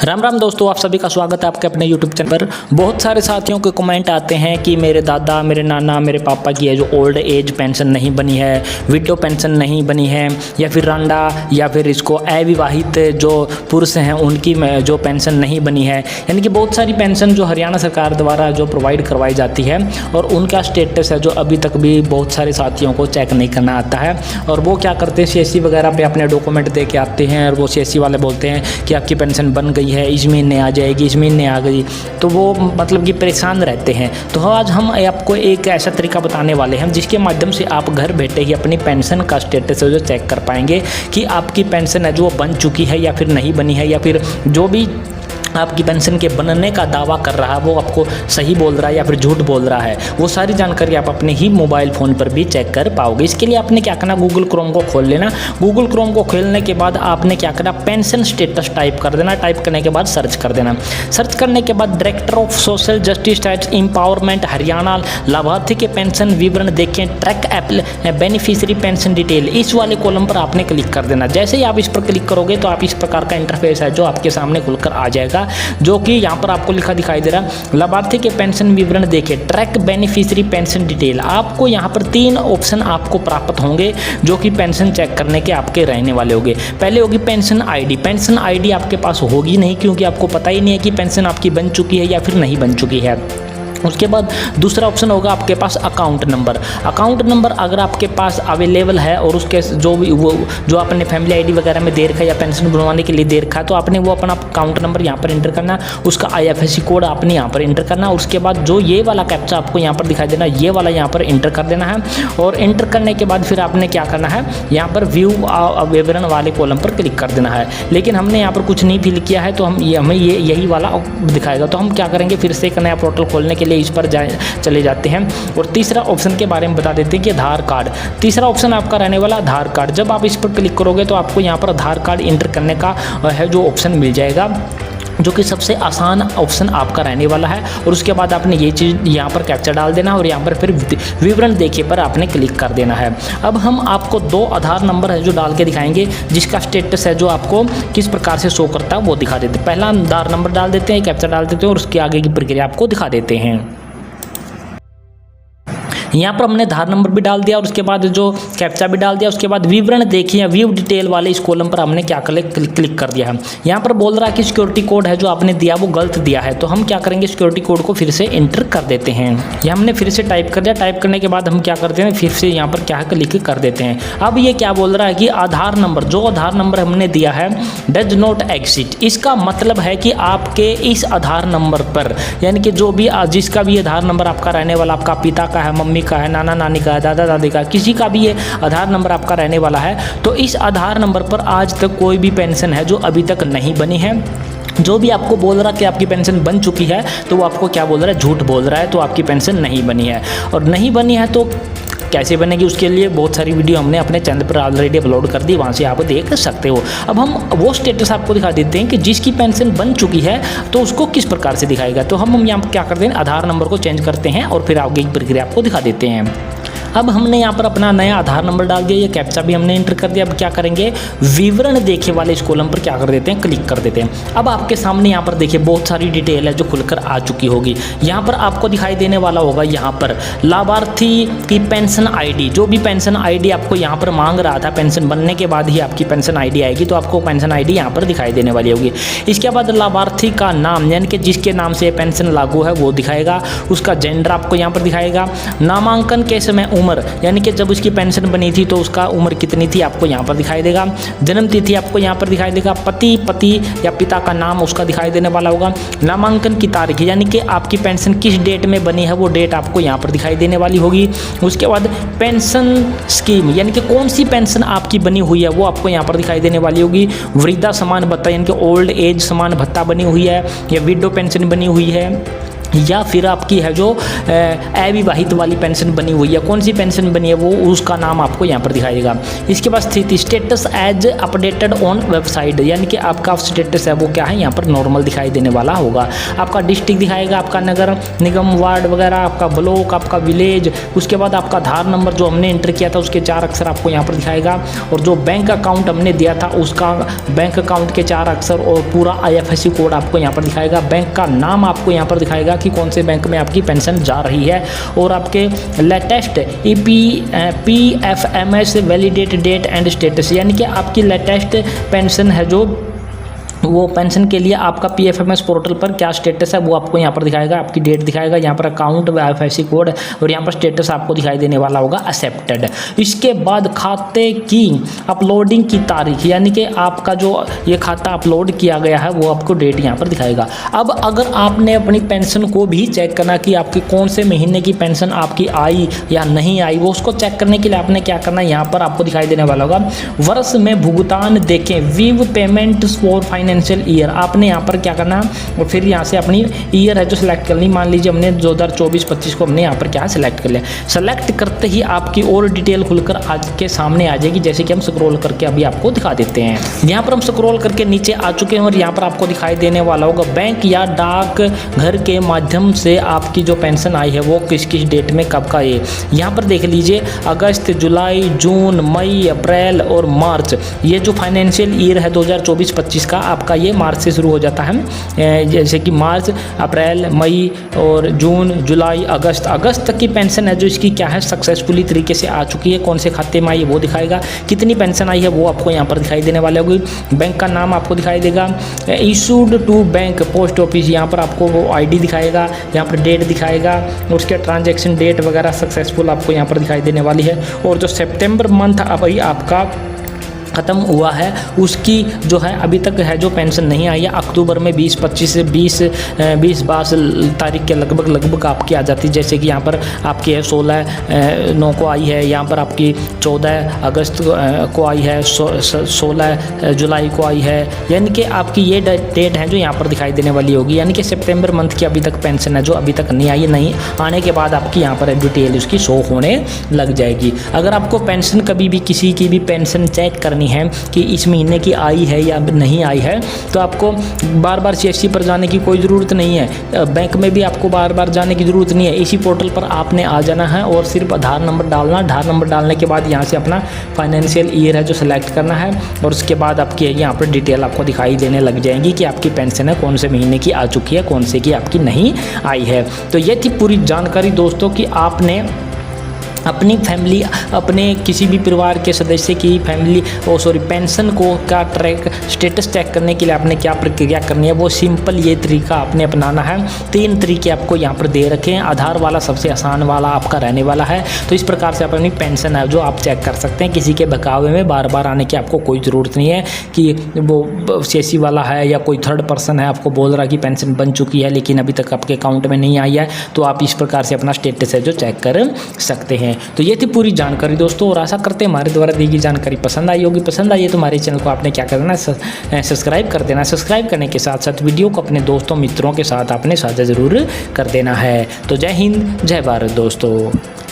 राम राम दोस्तों, आप सभी का स्वागत है आपके अपने YouTube चैनल पर। बहुत सारे साथियों के कमेंट आते हैं कि मेरे दादा, मेरे नाना, मेरे पापा की है जो ओल्ड एज पेंशन नहीं बनी है, विडो पेंशन नहीं बनी है, या फिर रांडा या फिर इसको अविवाहित जो पुरुष हैं उनकी जो पेंशन नहीं बनी है। यानी कि बहुत सारी पेंशन जो हरियाणा सरकार द्वारा जो प्रोवाइड करवाई जाती है और उनका स्टेटस है जो अभी तक भी बहुत सारे साथियों को चेक नहीं करना आता है। और वो क्या करते हैं, CSC वगैरह पे अपने डॉक्यूमेंट दे के आते हैं और वो CSC वाले बोलते हैं कि आपकी पेंशन बन गई है, इस महीने आ जाएगी, इस महीने आ गई, तो वो मतलब कि परेशान रहते हैं। तो आज हम आपको एक ऐसा तरीका बताने वाले हैं जिसके माध्यम से आप घर बैठे ही अपनी पेंशन का स्टेटस है जो चेक कर पाएंगे कि आपकी पेंशन है जो बन चुकी है या फिर नहीं बनी है, या फिर जो भी आपकी पेंशन के बनने का दावा कर रहा है वो आपको सही बोल रहा है या फिर झूठ बोल रहा है। वो सारी जानकारी आप अपने ही मोबाइल फ़ोन पर भी चेक कर पाओगे। इसके लिए आपने क्या करना, गूगल क्रोम को खोल लेना। गूगल क्रोम को खोलने के बाद आपने क्या करना, पेंशन स्टेटस टाइप कर देना। टाइप करने के बाद सर्च कर देना। सर्च करने के बाद director of social justice and empowerment Haryana लाभार्थी के पेंशन विवरण देखें, ट्रैक बेनिफिशियरी पेंशन डिटेल, इस वाले कॉलम पर आपने क्लिक कर देना। जैसे ही आप इस पर क्लिक करोगे तो आप इस प्रकार का इंटरफेस है जो आपके सामने खुलकर आ जाएगा, जो कि यहाँ पर आपको लिखा दिखाई दे रहा, लाभार्थी के पेंशन विवरण देखें, ट्रैक बेनिफिशियरी पेंशन डिटेल। आपको यहाँ पर 3 ऑप्शन आपको प्राप्त होंगे जो कि पेंशन चेक करने के आपके रहने वाले होंगे। पहले होगी पेंशन आईडी। पेंशन आईडी आपके पास होगी नहीं, क्योंकि आपको पता ही नहीं है कि पेंशन आपकी बन चुकी है या फिर नहीं बन चुकी है। उसके बाद दूसरा ऑप्शन होगा आपके पास अकाउंट नंबर। अकाउंट नंबर अगर आपके पास अवेलेबल है और उसके जो आपने फैमिली आईडी वगैरह में दे रखा है या पेंशन बनवाने के लिए दे रखा है, तो आपने वो अपना अकाउंट नंबर यहाँ पर इंटर करना, उसका IFSC कोड आपने यहाँ पर इंटर करना। उसके बाद जो ये वाला कैप्चा आपको यहाँ पर दिखाई देना, ये वाला यहाँ पर इंटर कर देना है। और इंटर करने के बाद फिर आपने क्या करना है, यहाँ पर व्यू विवरण वाले कॉलम पर क्लिक कर देना है। लेकिन हमने यहाँ पर कुछ नहीं फिल किया है तो हमें यही वाला दिखाएगा। तो हम क्या करेंगे, फिर से एक नया पोर्टल खोलने के लिए इस पर चले जाते हैं और तीसरा ऑप्शन के बारे में बता देते हैं कि आधार कार्ड। तीसरा ऑप्शन आपका रहने वाला आधार कार्ड। जब आप इस पर क्लिक करोगे तो आपको यहाँ पर आधार कार्ड इंटर करने का है जो ऑप्शन मिल जाएगा, जो कि सबसे आसान ऑप्शन आपका रहने वाला है। और उसके बाद आपने ये चीज़ यहाँ पर कैप्चर डाल देना और यहाँ पर फिर विवरण देखिए पर आपने क्लिक कर देना है। अब हम आपको 2 आधार नंबर है जो डाल के दिखाएंगे, जिसका स्टेटस है जो आपको किस प्रकार से शो करता है वो दिखा देते हैं। पहला आधार नंबर डाल देते हैं, कैप्चर डाल देते हैं और उसके आगे की प्रक्रिया आपको दिखा देते हैं। यहाँ पर हमने आधार नंबर भी डाल दिया और उसके बाद जो कैप्चा भी डाल दिया। उसके बाद विवरण देखिए, व्यू डिटेल वाले इस कॉलम पर हमने क्या क्लिक कर दिया है। यहाँ पर बोल रहा है कि सिक्योरिटी कोड है जो आपने दिया वो गलत दिया है, तो हम क्या करेंगे, सिक्योरिटी कोड को फिर से एंटर कर देते हैं। ये हमने फिर से टाइप कर दिया। टाइप करने के बाद हम क्या करते हैं, फिर से यहाँ पर क्या क्लिक कर देते हैं। अब ये क्या बोल रहा है कि आधार नंबर, जो आधार नंबर हमने दिया है डज नॉट एग्जिस्ट। इसका मतलब है कि आपके इस आधार नंबर पर, यानी कि जो भी जिसका भी आधार नंबर आपका रहने वाला, आपका पिता का है, मम्मी का है, नाना नानी का है, दादा दादी का, किसी का भी ये आधार नंबर आपका रहने वाला है, तो इस आधार नंबर पर आज तक कोई भी पेंशन है जो अभी तक नहीं बनी है। जो भी आपको बोल रहा है कि आपकी पेंशन बन चुकी है तो वो आपको क्या बोल रहा है, झूठ बोल रहा है। तो आपकी पेंशन नहीं बनी है, और नहीं बनी है तो कैसे बनेगी, उसके लिए बहुत सारी वीडियो हमने अपने चैनल पर ऑलरेडी अपलोड कर दी, वहाँ से आप देख सकते हो। अब हम वो स्टेटस आपको दिखा देते हैं कि जिसकी पेंशन बन चुकी है तो उसको किस प्रकार से दिखाएगा। तो हम यहाँ क्या करते हैं, आधार नंबर को चेंज करते हैं और फिर आगे की प्रक्रिया आपको दिखा देते हैं। अब हमने यहाँ पर अपना नया आधार नंबर डाल दिया, ये कैप्चा भी हमने एंटर कर दिया। अब क्या करेंगे, विवरण देखे वाले इस कॉलम पर क्या कर देते हैं, क्लिक कर देते हैं। अब आपके सामने यहाँ पर देखिए बहुत सारी डिटेल है जो खुलकर आ चुकी होगी। यहाँ पर आपको दिखाई देने वाला होगा, यहाँ पर लाभार्थी की पेंशन आईडी, जो भी पेंशन आईडी आपको यहाँ पर मांग रहा था, पेंशन बनने के बाद ही आपकी पेंशन आईडी आएगी, तो आपको पेंशन आईडी यहाँ पर दिखाई देने वाली होगी। इसके बाद लाभार्थी का नाम, यानी कि जिसके नाम से पेंशन लागू है वो दिखाएगा। उसका जेंडर आपको यहाँ पर दिखाएगा। नामांकन के समय उम्र, यानी कि जब उसकी पेंशन बनी थी तो उसका उम्र कितनी थी आपको यहाँ पर दिखाई देगा। जन्म तिथि आपको यहाँ पर दिखाई देगा। पति या पिता का नाम उसका दिखाई देने वाला होगा। नामांकन की तारीख, यानी कि आपकी पेंशन किस डेट में बनी है वो डेट आपको यहाँ पर दिखाई देने वाली होगी। उसके बाद पेंशन स्कीम, यानी कि कौन सी पेंशन आपकी बनी हुई है वो आपको यहाँ पर दिखाई देने वाली होगी। वृद्धा समान भत्ता, यानी कि ओल्ड एज समान भत्ता बनी हुई है या विडो पेंशन बनी हुई है, या फिर आपकी है जो अविवाहित वाली पेंशन बनी हुई है, कौन सी पेंशन बनी है वो उसका नाम आपको यहाँ पर दिखाई देगा। इसके बाद स्थिति status as updated on website, यानी कि आपका स्टेटस है वो क्या है यहाँ पर नॉर्मल दिखाई देने वाला होगा। आपका डिस्ट्रिक्ट दिखाएगा, आपका नगर निगम वार्ड वगैरह, आपका ब्लॉक, आपका विलेज, उसके बाद आपका आधार नंबर जो हमने एंटर किया था उसके 4 अक्षर आपको यहाँ पर दिखाएगा, और जो बैंक अकाउंट हमने दिया था उसका बैंक अकाउंट के 4 अक्षर और पूरा IFSC कोड आपको यहाँ पर दिखाएगा। बैंक का नाम आपको यहाँ पर दिखाएगा कि कौन से बैंक में आपकी पेंशन जा रही है, और आपके latest PFMS validate date and status, यानी कि आपकी लेटेस्ट पेंशन है जो वो पेंशन के लिए आपका PFMS पोर्टल पर क्या स्टेटस है वो आपको यहाँ पर दिखाएगा, आपकी डेट दिखाएगा, यहाँ पर अकाउंट IFSC कोड, और यहाँ पर स्टेटस आपको दिखाई देने वाला होगा एक्सेप्टेड। इसके बाद खाते की अपलोडिंग की तारीख, यानी कि आपका जो ये खाता अपलोड किया गया है वो आपको डेट यहाँ पर दिखाएगा। अब अगर आपने अपनी पेंशन को भी चेक करना कि आपकी कौन से महीने की पेंशन आपकी आई या नहीं आई, वो उसको चेक करने के लिए आपने क्या करना है, यहाँ पर आपको दिखाई देने वाला होगा वर्ष में भुगतान देखें, view payment for financial year, आपने यहाँ पर क्या करना है और फिर यहाँ से अपनी ईयर है जो सिलेक्ट करनी। मान लीजिए हमने 2024-25 को हमने यहाँ पर क्या सिलेक्ट कर लिया। सेलेक्ट करते ही आपकी और डिटेल खुलकर आज के सामने आ जाएगी, जैसे कि हम स्क्रॉल करके अभी आपको दिखा देते हैं। यहाँ पर हम स्क्रॉल करके नीचे आ चुके हैं और यहाँ पर आपको दिखाई देने वाला होगा बैंक या डाक घर के माध्यम से आपकी जो पेंशन आई है वो किस किस डेट में कब का है। यहाँ पर देख लीजिए अगस्त, जुलाई, जून, मई, अप्रैल और मार्च, ये जो फाइनेंशियल ईयर है 2024-25 का आपका ये मार्च से शुरू हो जाता है। जैसे कि मार्च, अप्रैल, मई और जून, जुलाई, अगस्त तक की पेंशन है जो इसकी क्या है सक्सेसफुली तरीके से आ चुकी है, कौन से खाते में आई है वो दिखाएगा, कितनी पेंशन आई है वो आपको यहाँ पर दिखाई देने वाले होगी, बैंक का नाम आपको दिखाई देगा, issued to bank post office, यहाँ पर आपको वो ID दिखाएगा, यहाँ पर डेट दिखाएगा, उसके ट्रांजैक्शन डेट वगैरह सक्सेसफुल आपको यहाँ पर दिखाई देने वाली है। और जो सितंबर मंथ अभी आपका ख़त्म हुआ है उसकी जो है अभी तक है जो पेंशन नहीं आई है, अक्टूबर में 20-25 से 20-22 तारीख के लगभग आपकी आ जाती है। जैसे कि यहाँ पर आपकी है 16/9 को आई है, यहाँ पर आपकी 14 अगस्त को आई है, 16 जुलाई को आई है, यानी कि आपकी ये डेट है जो यहाँ पर दिखाई देने वाली होगी। यानी कि सितंबर मंथ की अभी तक पेंशन है जो अभी तक नहीं आई है, नहीं आने के बाद आपकी यहाँ पर डिटेल उसकी शो होने लग जाएगी। अगर आपको पेंशन कभी भी किसी की भी पेंशन चेक करनी है कि इस महीने की आई है या नहीं आई है, तो आपको बार बार CSC पर जाने की कोई ज़रूरत नहीं है, बैंक में भी आपको बार बार जाने की ज़रूरत नहीं है। इसी पोर्टल पर आपने आ जाना है और सिर्फ आधार नंबर डालना, आधार नंबर डालने के बाद यहाँ से अपना फाइनेंशियल ईयर है जो सिलेक्ट करना है, और उसके बाद आपकी यहाँ पर डिटेल आपको दिखाई देने लग जाएंगी कि आपकी पेंशन है कौन से महीने की आ चुकी है, कौन से की आपकी नहीं आई है। तो ये थी पूरी जानकारी दोस्तों कि आपने अपनी फैमिली, अपने किसी भी परिवार के सदस्य की फैमिली पेंशन को का ट्रैक स्टेटस चेक करने के लिए आपने क्या प्रक्रिया करनी है, वो सिंपल ये तरीका आपने अपनाना है। 3 तरीके आपको यहाँ पर दे रखे हैं, आधार वाला सबसे आसान वाला आपका रहने वाला है। तो इस प्रकार से आप अपनी पेंशन है जो आप चेक कर सकते हैं, किसी के बकावे में बार बार आने की आपको कोई ज़रूरत नहीं है कि वो CSC वाला है या कोई थर्ड पर्सन है आपको बोल रहा है कि पेंशन बन चुकी है लेकिन अभी तक आपके अकाउंट में नहीं आई है, तो आप इस प्रकार से अपना स्टेटस है जो चेक कर सकते हैं। तो ये थी पूरी जानकारी दोस्तों, और आशा करते हैं हमारे द्वारा दी गई जानकारी पसंद आई होगी। पसंद आई है तो हमारे चैनल को आपने क्या करना है, सब्सक्राइब कर देना। सब्सक्राइब करने के साथ साथ वीडियो को अपने दोस्तों मित्रों के साथ आपने साझा ज़रूर कर देना है। तो जय हिंद, जय भारत दोस्तों।